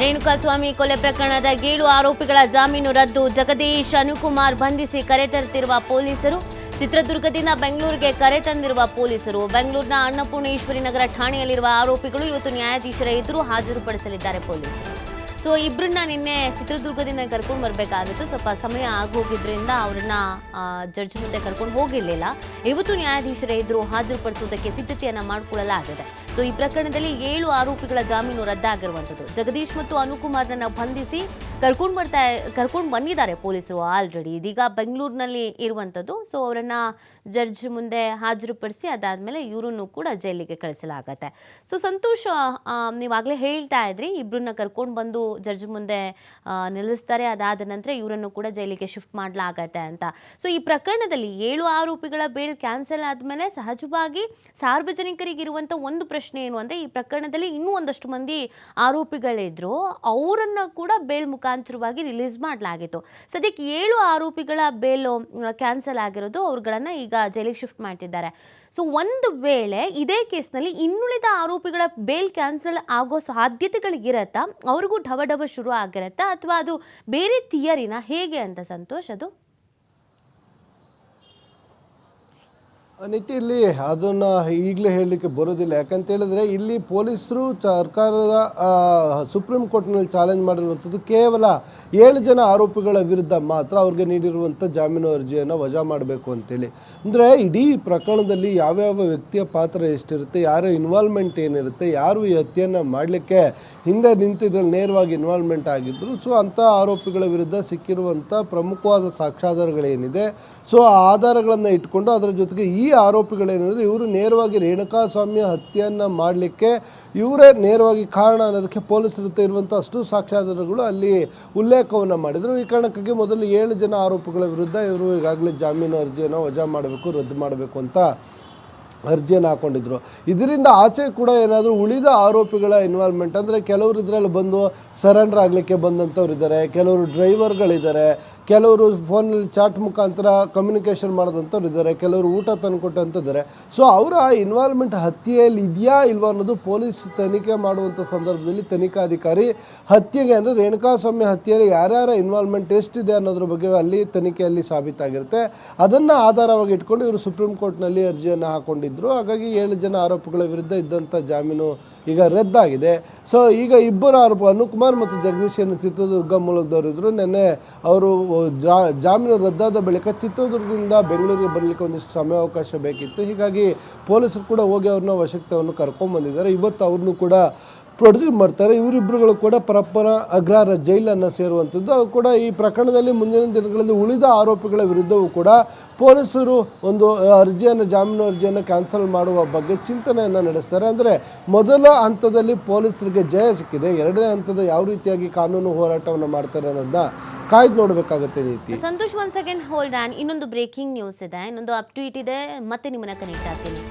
ರೇಣುಕಾಸ್ವಾಮಿ ಕೊಲೆ ಪ್ರಕರಣದ 7 ಆರೋಪಿಗಳ ಜಾಮೀನು ರದ್ದು. ಜಗದೀಶ್ ಅನುಕುಮಾರ್ ಬಂಧಿಸಿ ಕರೆತರುತ್ತಿರುವ ಪೊಲೀಸರು. ಚಿತ್ರದುರ್ಗದಿಂದ ಬೆಂಗಳೂರಿಗೆ ಕರೆತಂದಿರುವ ಪೊಲೀಸರು. ಬೆಂಗಳೂರಿನ ಅನ್ನಪೂರ್ಣೇಶ್ವರಿ ನಗರ ಠಾಣೆಯಲ್ಲಿರುವ ಆರೋಪಿಗಳು ಇವತ್ತು ನ್ಯಾಯಾಧೀಶರ ಎದುರು ಹಾಜರುಪಡಿಸಲಿದ್ದಾರೆ ಪೊಲೀಸರು. ಸೊ ಇಬ್ಬರನ್ನ ನಿನ್ನೆ ಚಿತ್ರದುರ್ಗದಿಂದ ಕರ್ಕೊಂಡು ಬರಬೇಕಾಗಿತ್ತು. ಸ್ವಲ್ಪ ಸಮಯ ಆಗೋಗಿದ್ರಿಂದ ಅವರನ್ನ ಜಡ್ಜ್ ಮುಂದೆ ಕರ್ಕೊಂಡು ಹೋಗಿರಲಿಲ್ಲ. ಇವತ್ತು ನ್ಯಾಯಾಧೀಶರ ಎದುರು ಹಾಜರುಪಡಿಸುವುದಕ್ಕೆ ಸಿದ್ಧತೆಯನ್ನು ಮಾಡಿಕೊಳ್ಳಲಾಗಿದೆ. ಸೊ ಈ ಪ್ರಕರಣದಲ್ಲಿ 7 ಆರೋಪಿಗಳ ಜಾಮೀನು ರದ್ದಾಗಿರುವಂಥದ್ದು. ಜಗದೀಶ್ ಮತ್ತು ಅನುಕುಮಾರ್ನನ್ನ ಬಂಧಿಸಿ ಕರ್ಕೊಂಡು ಬಂದಿದ್ದಾರೆ ಪೊಲೀಸರು ಆಲ್ರೆಡಿ. ಇದೀಗ ಬೆಂಗಳೂರಿನಲ್ಲಿ ಇರುವಂಥದ್ದು. ಸೊ ಅವರನ್ನ ಜಡ್ಜ್ ಮುಂದೆ ಹಾಜರುಪಡಿಸಿ ಅದಾದಮೇಲೆ ಇವರನ್ನು ಕೂಡ ಜೈಲಿಗೆ ಕಳಿಸಲಾಗತ್ತೆ. ಸೊ ಸಂತೋಷ್, ನೀವಾಗಲೇ ಹೇಳ್ತಾ ಇದ್ರಿ ಇಬ್ಬರನ್ನ ಕರ್ಕೊಂಡು ಬಂದು ಜಡ್ಜ್ ಮುಂದೆ ನಿಲ್ಲಿಸ್ತಾರೆ, ಅದಾದ ನಂತರ ಇವರನ್ನು ಕೂಡ ಜೈಲಿಗೆ ಶಿಫ್ಟ್ ಮಾಡಲಾಗತ್ತೆ ಅಂತ. ಸೊ ಈ ಪ್ರಕರಣದಲ್ಲಿ 7 ಆರೋಪಿಗಳ ಬೇಲ್ ಕ್ಯಾನ್ಸಲ್ ಆದಮೇಲೆ ಸಹಜವಾಗಿ ಸಾರ್ವಜನಿಕರಿಗಿರುವಂಥ ಒಂದು ಪ್ರಶ್ನೆ ಏನು ಅಂದರೆ, ಈ ಪ್ರಕರಣದಲ್ಲಿ ಇನ್ನೂ ಒಂದಷ್ಟು ಮಂದಿ ಆರೋಪಿಗಳಿದ್ರು, ಅವರನ್ನು ಕೂಡ ಬೇಲ್ ಮುಖಾಂತರವಾಗಿ ರಿಲೀಸ್ ಮಾಡಲಾಗಿತ್ತು. ಸದ್ಯಕ್ಕೆ 7 ಆರೋಪಿಗಳ ಬೇಲ್ ಕ್ಯಾನ್ಸಲ್ ಆಗಿರೋದು, ಅವ್ರುಗಳನ್ನ ಈಗ ಜೈಲಿಗೆ ಶಿಫ್ಟ್ ಮಾಡ್ತಿದ್ದಾರೆ. ಸೊ ಒಂದು ವೇಳೆ ಇದೇ ಕೇಸ್ನಲ್ಲಿ ಇನ್ನುಳಿದ ಆರೋಪಿಗಳ ಬೇಲ್ ಕ್ಯಾನ್ಸಲ್ ಆಗೋ ಸಾಧ್ಯತೆಗಳಿಗಿರತ್ತಾ? ಅವ್ರಿಗೂ ಢವಢವ ಶುರು ಆಗಿರತ್ತಾ ಅಥವಾ ಅದು ಬೇರೆ ಥಿಯರಿನ ಹೇಗೆ ಅಂತ ಸಂತೋಷ್? ಅದು ನಿತ್ಯ ಇಲ್ಲಿ ಅದನ್ನು ಈಗಲೇ ಹೇಳಲಿಕ್ಕೆ ಬರೋದಿಲ್ಲ. ಯಾಕಂತ ಹೇಳಿದ್ರೆ ಇಲ್ಲಿ ಪೊಲೀಸರು ಸರ್ಕಾರದ ಸುಪ್ರೀಂ ಕೋರ್ಟ್ನಲ್ಲಿ ಚಾಲೆಂಜ್ ಮಾಡಿರುವಂಥದ್ದು ಕೇವಲ 7 ಜನ ಆರೋಪಿಗಳ ವಿರುದ್ಧ ಮಾತ್ರ ಅವ್ರಿಗೆ ನೀಡಿರುವಂಥ ಜಾಮೀನು ಅರ್ಜಿಯನ್ನು ವಜಾ ಮಾಡಬೇಕು ಅಂತೇಳಿ. ಅಂದರೆ ಇಡೀ ಪ್ರಕರಣದಲ್ಲಿ ಯಾವ್ಯಾವ ವ್ಯಕ್ತಿಯ ಪಾತ್ರ ಎಷ್ಟಿರುತ್ತೆ, ಯಾರ ಇನ್ವಾಲ್ವ್ಮೆಂಟ್ ಏನಿರುತ್ತೆ, ಯಾರು ಈ ಹತ್ಯೆಯನ್ನು ಮಾಡಲಿಕ್ಕೆ ಹಿಂದೆ ನಿಂತಿದ್ರಲ್ಲಿ ನೇರವಾಗಿ ಇನ್ವಾಲ್ವ್ಮೆಂಟ್ ಆಗಿದ್ದರು. ಸೊ ಅಂಥ ಆರೋಪಿಗಳ ವಿರುದ್ಧ ಸಿಕ್ಕಿರುವಂಥ ಪ್ರಮುಖವಾದ ಸಾಕ್ಷ್ಯಾಧಾರಗಳೇನಿದೆ, ಸೊ ಆ ಆಧಾರಗಳನ್ನು ಇಟ್ಕೊಂಡು ಅದರ ಜೊತೆಗೆ ಈ ಆರೋಪಿಗಳೇನೆಂದರೆ ಇವರು ನೇರವಾಗಿ ರೇಣುಕಾಸ್ವಾಮಿ ಹತ್ಯೆಯನ್ನು ಮಾಡಲಿಕ್ಕೆ ಇವರೇ ನೇರವಾಗಿ ಕಾರಣ ಅನ್ನೋದಕ್ಕೆ ಪೊಲೀಸರ ಇರುವಂಥ ಅಷ್ಟು ಸಾಕ್ಷ್ಯಾಧಾರಗಳು ಅಲ್ಲಿ ಉಲ್ಲೇಖವನ್ನು ಮಾಡಿದರು. ಈ ಕಾರಣಕ್ಕಾಗಿ ಮೊದಲು 7 ಜನ ಆರೋಪಿಗಳ ವಿರುದ್ಧ ಇವರು ಈಗಾಗಲೇ ಜಾಮೀನು ಅರ್ಜಿಯನ್ನು ವಜಾ ಮಾಡಬೇಕು, ರದ್ದು ಮಾಡಬೇಕು ಅಂತ ಅರ್ಜಿಯನ್ನು ಹಾಕ್ಕೊಂಡಿದ್ರು. ಇದರಿಂದ ಆಚೆ ಕೂಡ ಏನಾದರೂ ಉಳಿದ ಆರೋಪಿಗಳ ಇನ್ವಾಲ್ವ್ಮೆಂಟ್ ಅಂದರೆ ಕೆಲವರು ಇದರಲ್ಲಿ ಬಂದು ಸರೆಂಡರ್ ಆಗಲಿಕ್ಕೆ ಬಂದಂಥವ್ರು ಇದ್ದಾರೆ, ಕೆಲವರು ಡ್ರೈವರ್ಗಳಿದ್ದಾರೆ, ಕೆಲವರು ಫೋನಲ್ಲಿ ಚಾಟ್ ಮುಖಾಂತರ ಕಮ್ಯುನಿಕೇಷನ್ ಮಾಡಿದಂಥವ್ರು ಇದ್ದಾರೆ, ಕೆಲವರು ಊಟ ತಂದುಕೊಟ್ಟಂತಿದ್ದಾರೆ. ಸೊ ಅವರ ಇನ್ವಾಲ್ವ್ಮೆಂಟ್ ಹತ್ಯೆಯಲ್ಲಿ ಇದೆಯಾ ಇಲ್ವಾ ಅನ್ನೋದು ಪೊಲೀಸ್ ತನಿಖೆ ಮಾಡುವಂಥ ಸಂದರ್ಭದಲ್ಲಿ ತನಿಖಾಧಿಕಾರಿ ಹತ್ಯೆಗೆ ಅಂದರೆ ರೇಣುಕಾಸ್ವಾಮಿ ಹತ್ಯೆಯಲ್ಲಿ ಯಾರ್ಯಾರ ಇನ್ವಾಲ್ವ್ಮೆಂಟ್ ಎಷ್ಟಿದೆ ಅನ್ನೋದ್ರ ಬಗ್ಗೆ ಅಲ್ಲಿ ತನಿಖೆಯಲ್ಲಿ ಸಾಬೀತಾಗಿರುತ್ತೆ. ಅದನ್ನು ಆಧಾರವಾಗಿ ಇಟ್ಕೊಂಡು ಇವರು ಸುಪ್ರೀಂ ಕೋರ್ಟ್ನಲ್ಲಿ ಅರ್ಜಿಯನ್ನು ಹಾಕ್ಕೊಂಡಿದ್ರು. ಹಾಗಾಗಿ 7 ಜನ ಆರೋಪಿಗಳ ವಿರುದ್ಧ ಇದ್ದಂಥ ಜಾಮೀನು ಈಗ ರದ್ದಾಗಿದೆ. ಸೊ ಈಗ ಇಬ್ಬರು ಆರೋಪ ಅನುಕುಮಾರ್ ಮತ್ತು ಜಗದೀಶ್ ಚಿತ್ರದುರ್ಗ ಮೂಲದವರು ಇದ್ದರು. ನಿನ್ನೆ ಅವರು ಜಾಮೀನು ರದ್ದಾದ ಬಳಿಕ ಚಿತ್ರದುರ್ಗದಿಂದ ಬೆಂಗಳೂರಿಗೆ ಬರಲಿಕ್ಕೆ ಒಂದಿಷ್ಟು ಸಮಯಾವಕಾಶ ಬೇಕಿತ್ತು. ಹೀಗಾಗಿ ಪೊಲೀಸರು ಕೂಡ ಹೋಗಿ ಅವ್ರನ್ನ ವಶಕ್ಕೆ ಕರ್ಕೊಂಡ್ಬಂದಿದ್ದಾರೆ. ಇವತ್ತು ಅವ್ರನ್ನೂ ಕೂಡ ಪ್ರೊಡ್ಯೂಸ್ ಮಾಡ್ತಾರೆ. ಇವರಿಬ್ಬರುಗಳು ಕೂಡ ಪರಪ್ಪನ ಅಗ್ರಹಾರ ಜೈಲನ್ನು ಸೇರುವಂಥದ್ದು. ಅವರು ಕೂಡ ಈ ಪ್ರಕರಣದಲ್ಲಿ ಮುಂದಿನ ದಿನಗಳಲ್ಲಿ ಉಳಿದ ಆರೋಪಿಗಳ ವಿರುದ್ಧವೂ ಕೂಡ ಪೊಲೀಸರು ಒಂದು ಜಾಮೀನು ಅರ್ಜಿಯನ್ನು ಕ್ಯಾನ್ಸಲ್ ಮಾಡುವ ಬಗ್ಗೆ ಚಿಂತನೆಯನ್ನು ನಡೆಸ್ತಾರೆ. ಅಂದರೆ ಮೊದಲ ಹಂತದಲ್ಲಿ ಪೊಲೀಸರಿಗೆ ಜಯ ಸಿಕ್ಕಿದೆ, ಎರಡನೇ ಹಂತದ ಯಾವ ರೀತಿಯಾಗಿ ಕಾನೂನು ಹೋರಾಟವನ್ನು ಮಾಡ್ತಾರೆ ಅನ್ನೋದನ್ನ ಕಾಯ್ದು ನೋಡಬೇಕಾಗುತ್ತೆ. ನೀತಿ ಸಂತೋಷ್, 1 ಸೆಕೆಂಡ್ ಹೋಲ್ಡ್ ಆನ್. ಇನ್ನೊಂದು ಬ್ರೇಕಿಂಗ್ ನ್ಯೂಸ್ ಇದೆ, ಇನ್ನೊಂದು ಅಪ್ಡೇಟ್ ಇದೆ, ಮತ್ತೆ ನಿಮ್ಮನ್ನ ಕನೆಕ್ಟ್ ಆಗ್ತೀನಿ.